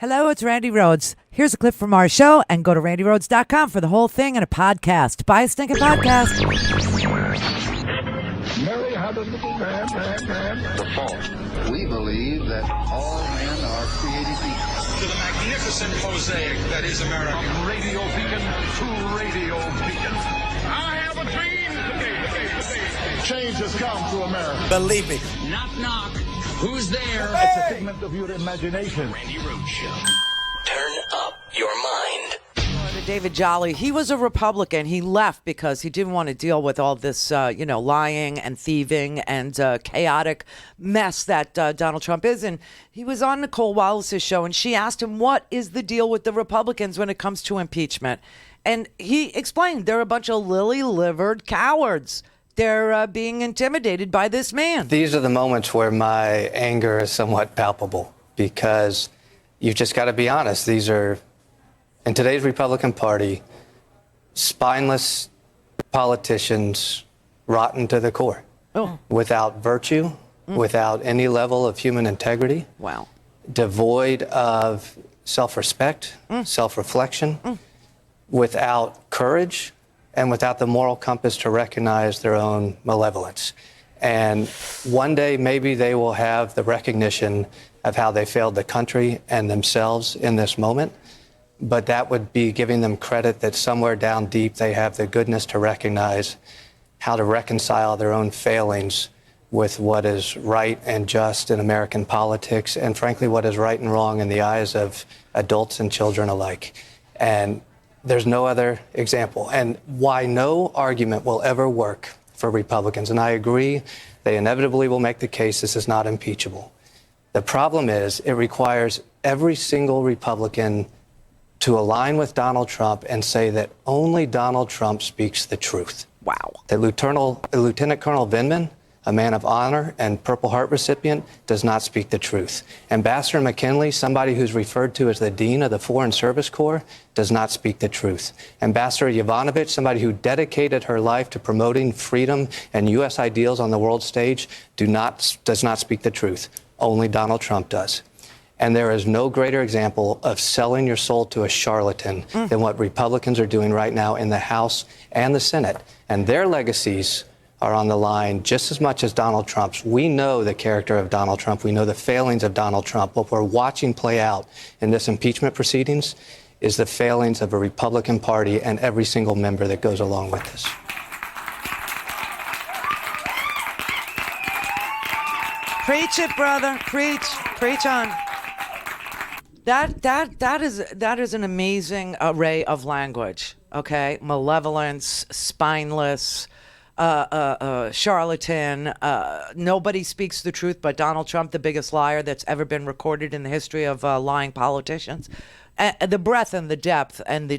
Hello, it's Randi Rhodes. Here's a clip from our show, and go to randyrhodes.com for the whole thing and a podcast. Buy a stinking podcast. Mary had a little man. The fall. We believe that all men are created equal. To the magnificent mosaic that is America. From radio beacon to radio beacon. I have a dream today. Change has come to America. Believe me. Knock, knock. Who's there? It's a figment of your imagination. Randi Rhodes Show. Turn up your mind. David Jolly, he was a Republican. He left because he didn't want to deal with all this, lying and thieving and chaotic mess that Donald Trump is. And he was on Nicole Wallace's show, and she asked him, what is the deal with the Republicans when it comes to impeachment? And he explained they're a bunch of lily-livered cowards. They're being intimidated by this man. These are the moments where my anger is somewhat palpable because you've just got to be honest. These are, in today's Republican Party, spineless politicians rotten to the core. Oh. Without virtue, without any level of human integrity. Wow. Devoid of self-respect, self-reflection, without courage, and without the moral compass to recognize their own malevolence. And one day, maybe they will have the recognition of how they failed the country and themselves in this moment. But that would be giving them credit that somewhere down deep, they have the goodness to recognize how to reconcile their own failings with what is right and just in American politics, and frankly, what is right and wrong in the eyes of adults and children alike. And there's no other example. And why no argument will ever work for Republicans, and I agree, they inevitably will make the case this is not impeachable. The problem is it requires every single Republican to align with Donald Trump and say that only Donald Trump speaks the truth. Wow. That Lieutenant Colonel Vindman, a man of honor and Purple Heart recipient, does not speak the truth. Ambassador McKinley, somebody who's referred to as the Dean of the Foreign Service Corps, does not speak the truth. Ambassador Yovanovitch, somebody who dedicated her life to promoting freedom and U.S. ideals on the world stage, does not speak the truth. Only Donald Trump does. And there is no greater example of selling your soul to a charlatan than what Republicans are doing right now in the House and the Senate. And their legacies are on the line just as much as Donald Trump's. We know the character of Donald Trump. We know the failings of Donald Trump. What we're watching play out in this impeachment proceedings is the failings of a Republican Party and every single member that goes along with this. Preach it, brother. Preach on. That is an amazing array of language. Okay, malevolence, spineless, charlatan. Nobody speaks the truth but Donald Trump, the biggest liar that's ever been recorded in the history of lying politicians. The breadth and the depth and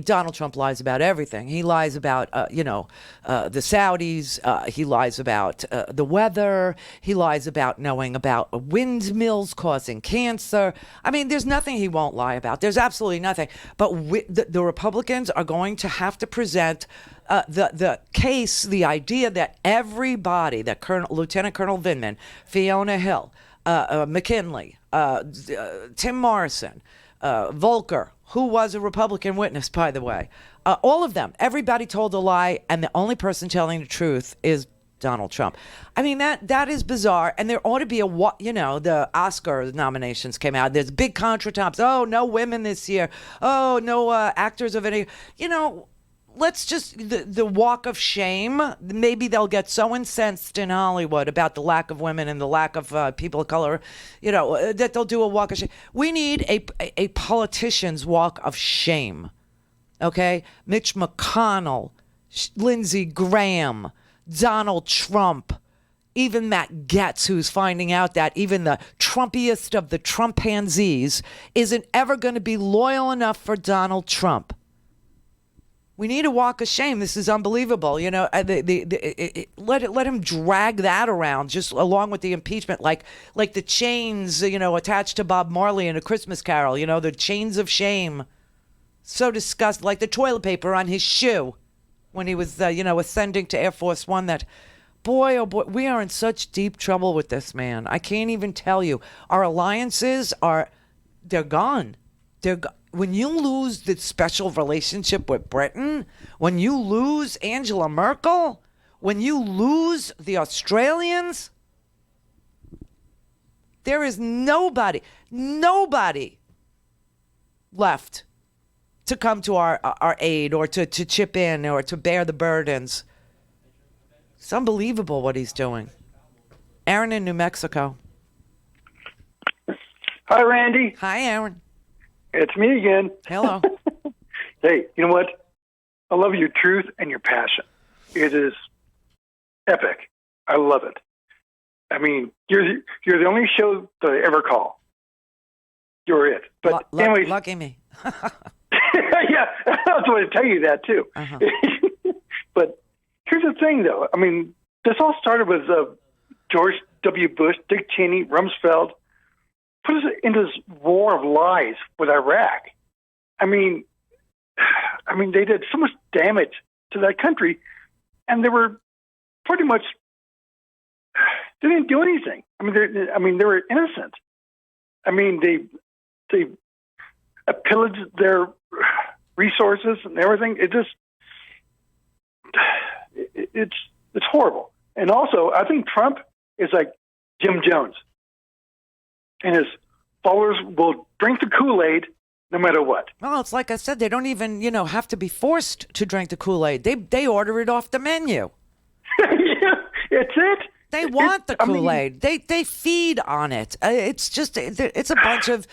Donald Trump lies about everything. He lies about, the Saudis. He lies about the weather. He lies about knowing about windmills causing cancer. There's nothing he won't lie about. There's absolutely nothing. But the Republicans are going to have to present the case, the idea that everybody, that Lieutenant Colonel Vindman, Fiona Hill, McKinley, Tim Morrison, Volker, who was a Republican witness, by the way, all of them, everybody told a lie, and the only person telling the truth is Donald Trump. That is bizarre, and there ought to be the Oscar nominations came out. There's big contretemps. Oh, no women this year. Oh, no actors of any, let's just, the walk of shame, maybe they'll get so incensed in Hollywood about the lack of women and the lack of people of color, that they'll do a walk of shame. We need a politician's walk of shame, okay? Mitch McConnell, Lindsey Graham, Donald Trump, even Matt Gaetz, who's finding out that even the Trumpiest of the Trumpanzees isn't ever going to be loyal enough for Donald Trump. We need a walk of shame. This is unbelievable. Let him drag that around just along with the impeachment, like the chains, attached to Bob Marley in A Christmas Carol. The chains of shame. So disgusting, like the toilet paper on his shoe when he was, ascending to Air Force One. That, boy, oh boy, we are in such deep trouble with this man. I can't even tell you. Our alliances are they're gone. When you lose the special relationship with Britain, when you lose Angela Merkel, when you lose the Australians, there is nobody left to come to our aid or to chip in or to bear the burdens. It's unbelievable what he's doing. Aaron in New Mexico. Hi, Randy. Hi, Aaron. It's me again. Hello. Hey, you know what? I love your truth and your passion. It is epic. I love it. I mean, you're the only show that I ever call. You're it. But anyways, lucky me. yeah, I was going to tell you that too. Uh-huh. But here's the thing, though. I mean, this all started with George W. Bush, Dick Cheney, Rumsfeld, put us into this war of lies with Iraq. I mean, they did so much damage to that country, and they were pretty much, they didn't do anything. I mean, they were innocent. I mean, they pillaged their resources and everything. It's horrible. And also, I think Trump is like Jim Jones, and his followers will drink the Kool-Aid no matter what. Well, it's like I said, they don't even, have to be forced to drink the Kool-Aid. They order it off the menu. Yeah, it's it. They want the Kool-Aid. They feed on it. It's a bunch of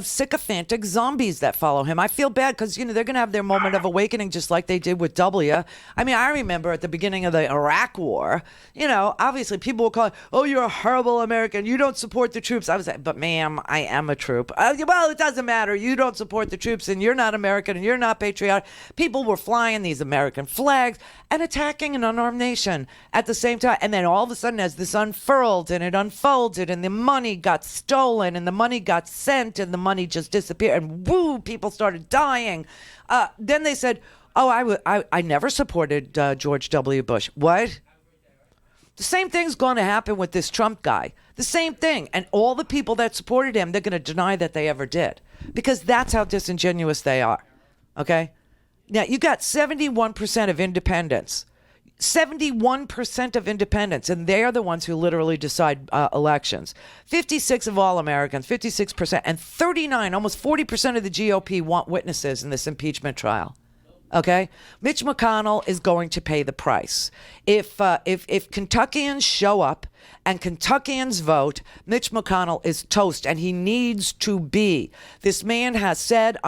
sycophantic zombies that follow him. I feel bad because, they're going to have their moment of awakening just like they did with W. I mean, I remember at the beginning of the Iraq War, obviously people were calling, oh, you're a horrible American. You don't support the troops. I was like, but ma'am, I am a troop. Well, it doesn't matter. You don't support the troops and you're not American and you're not patriotic. People were flying these American flags and attacking an unarmed nation at the same time. And then all of a sudden, as this unfurled and it unfolded and the money got stolen and the money got sent and the money just disappeared and woo, people started dying. Then they said, oh, I never supported George W. Bush. What? The same thing's going to happen with this Trump guy. The same thing. And all the people that supported him, they're going to deny that they ever did because that's how disingenuous they are. Okay? Now, you got 71% of independents. 71% of independents, and they are the ones who literally decide elections. 56 of all Americans, 56%, and 39, almost 40% of the GOP want witnesses in this impeachment trial. Okay? Mitch McConnell is going to pay the price. If Kentuckians show up and Kentuckians vote, Mitch McConnell is toast, and he needs to be. This man has said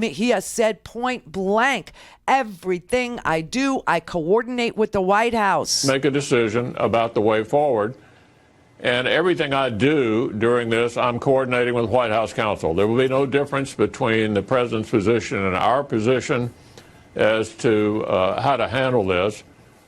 he has said point blank, everything I do, I coordinate with the White House. Make a decision about the way forward. And everything I do during this, I'm coordinating with White House counsel. There will be no difference between the president's position and our position as to how to handle this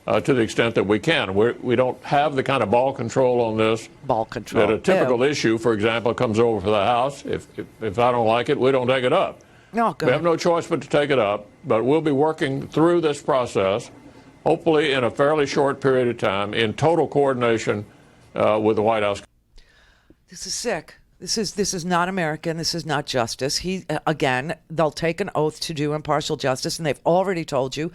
to the extent that we can. We don't have the kind of ball control on this. Ball control. That a typical issue, for example, comes over for the House. If I don't like it, we don't take it up. No, we have no choice but to take it up. But we'll be working through this process, hopefully in a fairly short period of time, in total coordination with the White House. This is sick. This is not American. This is not justice. They'll take an oath to do impartial justice, and they've already told you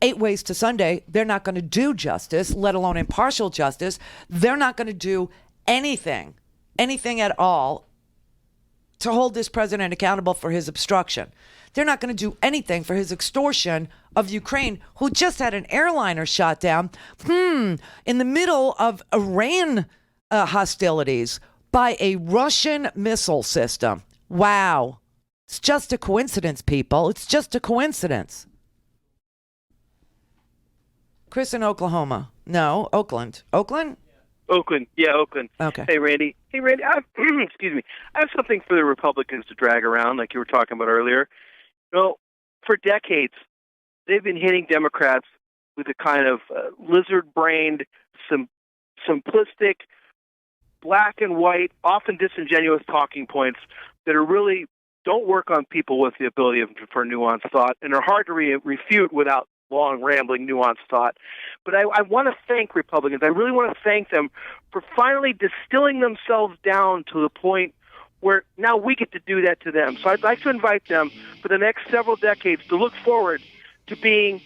8 ways to Sunday, they're not going to do justice, let alone impartial justice. They're not going to do anything at all to hold this president accountable for his obstruction. They're not going to do anything for his extortion of Ukraine, who just had an airliner shot down in the middle of Iran hostilities by a Russian missile system. Wow. It's just a coincidence, people. It's just a coincidence. Chris in Oklahoma. No, Oakland. Oakland? Oakland. Yeah, Oakland. Okay. Hey, Randy. Excuse me. I have something for the Republicans to drag around, like you were talking about earlier. For decades, they've been hitting Democrats with a kind of lizard-brained, simplistic, black and white, often disingenuous talking points that are really don't work on people with the ability for nuanced thought and are hard to refute without long, rambling, nuanced thought. But I want to thank Republicans. I really want to thank them for finally distilling themselves down to the point where now we get to do that to them. So I'd like to invite them for the next several decades to look forward to being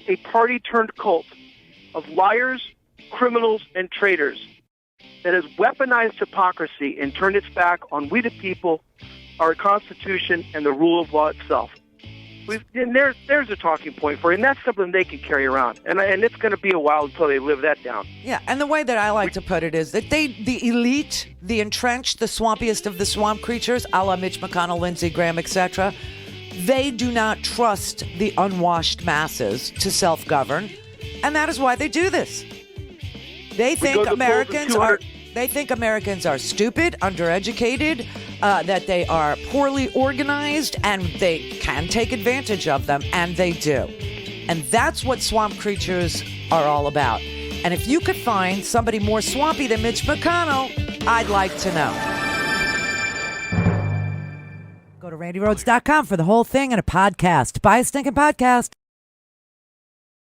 a party-turned-cult of liars, criminals, and traitors that has weaponized hypocrisy and turned its back on we the people, our Constitution, and the rule of law itself. And there's a talking point for you, and that's something they can carry around. And it's going to be a while until they live that down. Yeah, and the way that I like to put it is that the elite, the entrenched, the swampiest of the swamp creatures, a la Mitch McConnell, Lindsey Graham, etc., they do not trust the unwashed masses to self-govern, and that is why they do this. They think Americans are stupid, undereducated, that they are poorly organized, and they can take advantage of them, and they do. And that's what swamp creatures are all about. And if you could find somebody more swampy than Mitch McConnell, I'd like to know. Go to RandiRhodes.com for the whole thing and a podcast. Buy a stinking podcast.